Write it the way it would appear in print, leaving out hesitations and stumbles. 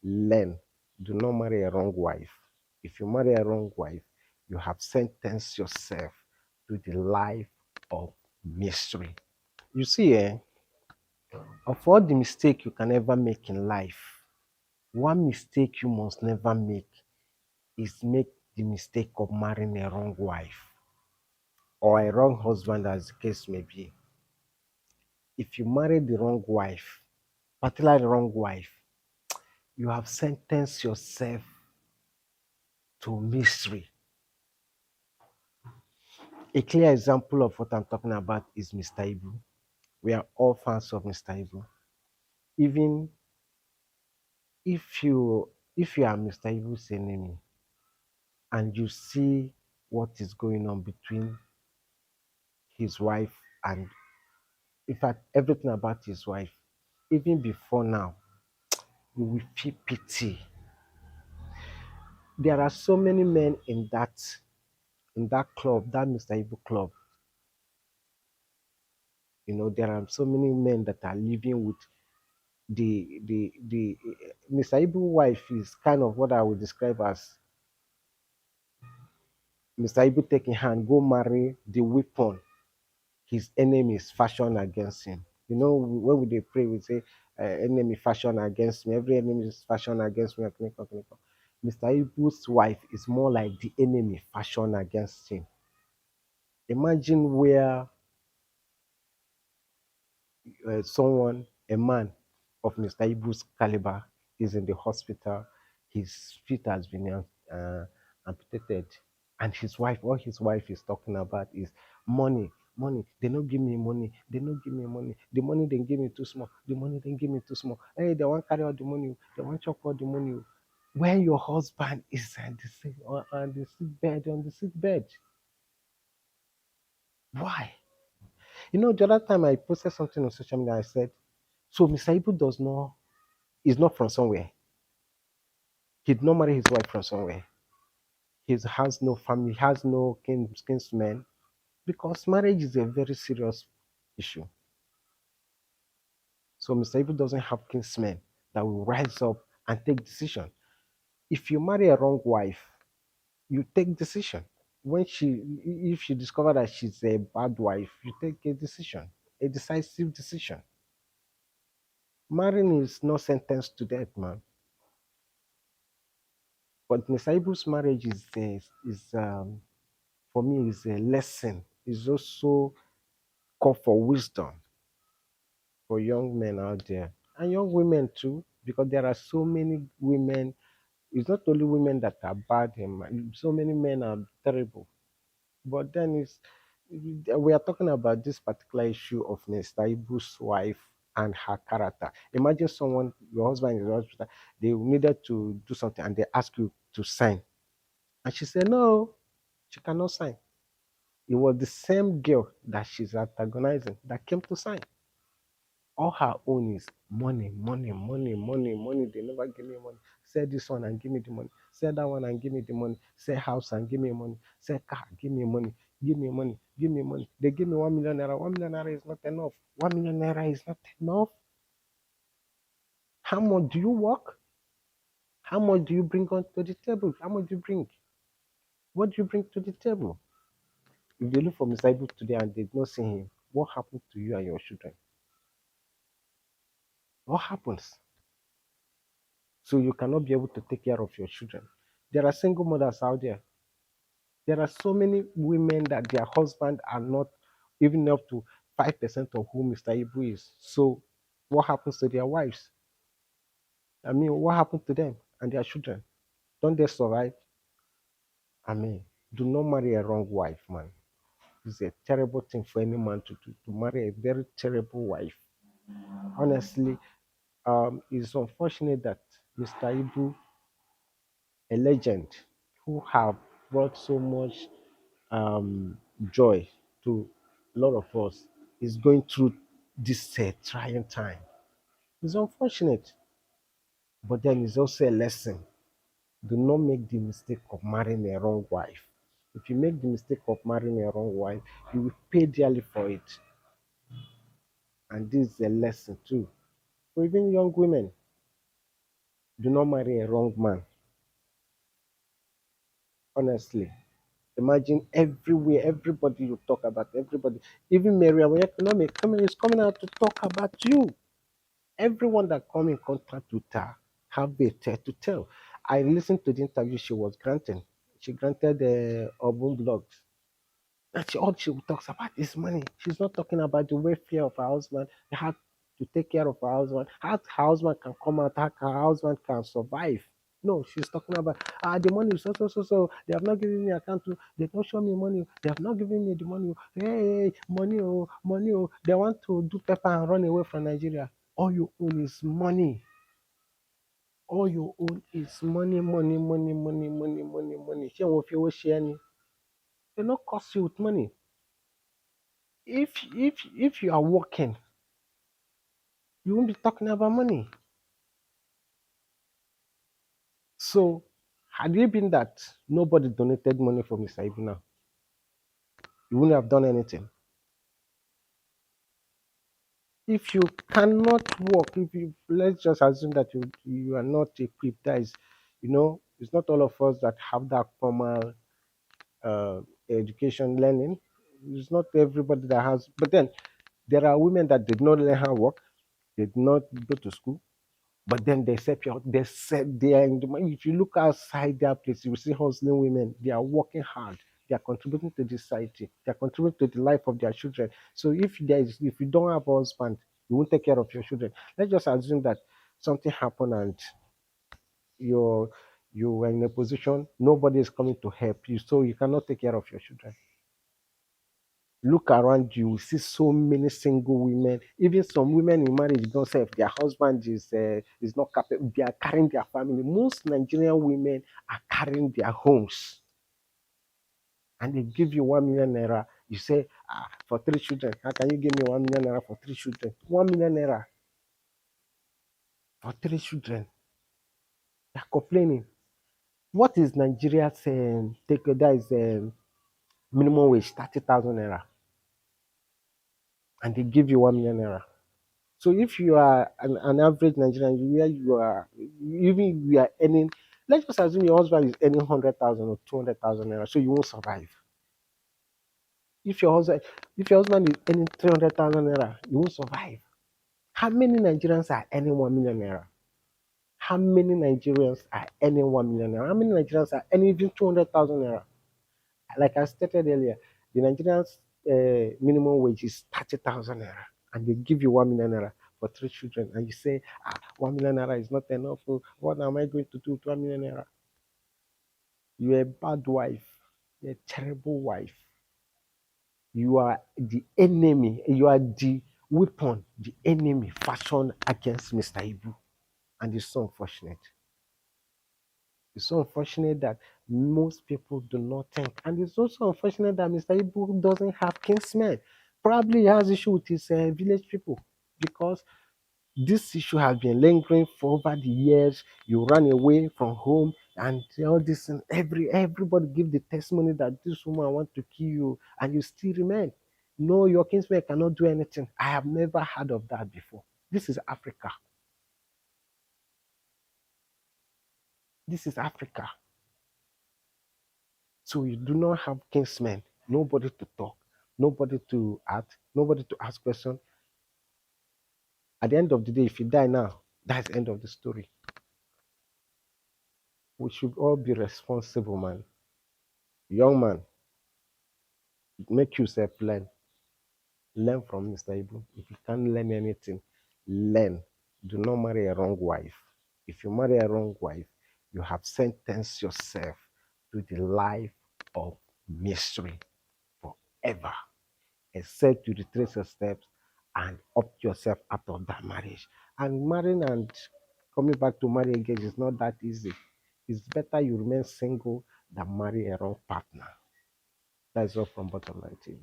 learn. Do not marry a wrong wife. If you marry a wrong wife, you have sentenced yourself to the life of mystery. You see, of all the mistake you can ever make in life, one mistake you must never make is make the mistake of marrying a wrong wife or a wrong husband, as the case may be. If you marry the wrong wife, particularly the wrong wife, you have sentenced yourself to misery. A clear example of what I'm talking about is Mr. Ibu. We are all fans of Mr. Ibu. Even if you are Mr. Ibu's enemy and you see what is going on between his wife and, in fact, everything about his wife, even before now, you will feel pity. There are so many men in that club, that Mr. Ibu club. There are so many men that are living with the Mr. Ibu wife is kind of what I would describe as Mr. Ibu taking hand, go marry the weapon his enemies fashion against him. When we dey pray, we say, enemy fashion against me, every enemy is fashion against me. Mr. Ibu's wife is more like the enemy fashion against him. Imagine where a man of Mr. Ibu's caliber is in the hospital, his feet has been amputated, and all his wife is talking about is money, money. They no give me money, they no give me money. The money they give me too small, the money they give me too small. Hey, they want carry all the money, they want chop all the money. When your husband is on the sick bed, why? The other time I posted something on social media, I said, so Mr. Ibu is not from somewhere. He did not marry his wife from somewhere. He has no family, has no kinsmen, because marriage is a very serious issue. So Mr. Ibu doesn't have kinsmen that will rise up and take decision. If you marry a wrong wife, you take decision. If she discover that she's a bad wife, you take a decision, a decisive decision. Marrying is not sentenced to death, man. But Mr. Ibu's marriage is for me is a lesson. It's also call for wisdom for young men out there and young women too, because there are so many women. It's not only women that are bad, so many men are terrible. But then we are talking about this particular issue of Mr. Ibu's wife and her character. Imagine your husband is in the hospital, they needed to do something and they ask you to sign. And she said, no, she cannot sign. It was the same girl that she's antagonizing that came to sign. All her own is money, money, money, money, money. They never give me money. Sell this one and give me the money. Sell that one and give me the money. Sell house and give me money. Sell car, give me money. Give me money. Give me money. They give me 1 million naira. 1 million naira is not enough. 1 million naira is not enough. How much do you work? How much do you bring onto the table? How much do you bring? What do you bring to the table? If they look for Mr. Ibu today and they don't see him, what happened to you and your children? What happens? So you cannot be able to take care of your children. There are single mothers out there. There are so many women that their husband are not even up to 5% of who Mr. Ibu is. So what happens to their wives? I mean, what happened to them and their children? Don't they survive? I mean, do not marry a wrong wife, man. It's a terrible thing for any man to do, to marry a very terrible wife. Honestly, it's unfortunate that Mr. Ibu, a legend who have brought so much joy to a lot of us, is going through this trying time. It's unfortunate, but then it's also a lesson. Do not make the mistake of marrying a wrong wife. If you make the mistake of marrying a wrong wife, you will pay dearly for it. And this is a lesson too for even young women. Do not marry a wrong man. Honestly. Imagine everywhere, everybody you talk about, everybody, even Miriam Economic coming is coming out to talk about you. Everyone that come in contact with her have a tale to tell. I listened to the interview she was granting. She granted the Obun blogs. And all she talks about is money. She's not talking about the welfare of her husband, how to take care of her husband, how her husband can come out, how her husband can survive. No, she's talking about the money is so. They have not given me account to. They don't show me money. They have not given me the money. Hey, money, oh, money, oh. They want to do paper and run away from Nigeria. All you own is money. All you own is money, money, money, money, money, money, money. Ṣé wọn fi owó ṣe ẹ́ ni? They not cost you with money. If you are working, you won't be talking about money. So had it been that nobody donated money for Mr. Ibu now, you wouldn't have done anything. If you cannot work, if you let's just assume that you are not equipped, that is, it's not all of us that have that formal uh, education learning. It's not everybody that has, but then there are women that did not learn how to work, did not go to school, but then they set you out, they said they are in the if you look outside their place, you will see hustling women. They are working hard. They are contributing to the society. They are contributing to the life of their children. So if you don't have a husband, you won't take care of your children. Let's just assume that something happened and you're you were in a position nobody is coming to help you, so you cannot take care of your children. Look around you, see so many single women, even some women in marriage don't say if their husband is not capable, they are carrying their family. Most Nigerian women are carrying their homes, and they give you 1 million naira. You say, for 3 children, how can you give me 1 million naira for 3 children? 1 million naira for 3 children. They're complaining. What is Nigeria's take that is minimum wage 30,000 naira, and they give you 1 million naira? So if you are an average Nigerian, where you are, even you are earning, let's just assume your husband is earning 100,000 or 200,000 naira, so you won't survive. If your husband, if your husband is earning 300,000 naira, you won't survive. How many Nigerians are earning 1 million naira? How many Nigerians are earning 1 million naira? How many Nigerians are earning even 200,000 naira? Like I stated earlier, the Nigerian's minimum wage is 30,000 naira, and they give you 1 million naira for 3 children, and you say, 1 million naira is not enough. Oh, what am I going to do with 1 million naira? You're a bad wife. You're a terrible wife. You are the enemy. You are the weapon the enemy fashioned against Mr. Ibu, and it's so unfortunate. It's so unfortunate that most people do not think. And it's also unfortunate that Mr. Ibu doesn't have kinsmen. Probably he has issue with his village people, because this issue has been lingering for over the years. You run away from home and all this, and everybody give the testimony that this woman want to kill you, and you still remain. No, your kinsmen cannot do anything. I have never heard of that before. This is Africa. This is Africa. So you do not have kinsmen, nobody to talk, nobody to act, nobody to ask questions. At the end of the day, if you die now, that's the end of the story. We should all be responsible, man. Young man, make yourself learn. Learn from Mr. Ibu. If you can't learn anything, learn. Do not marry a wrong wife. If you marry a wrong wife, you have sentenced yourself to the life of mystery forever, except you retrace your steps and opt yourself out of that marriage. And marrying and coming back to marry again is not that easy. It's better you remain single than marry a wrong partner. That's all from Bottom Line TV.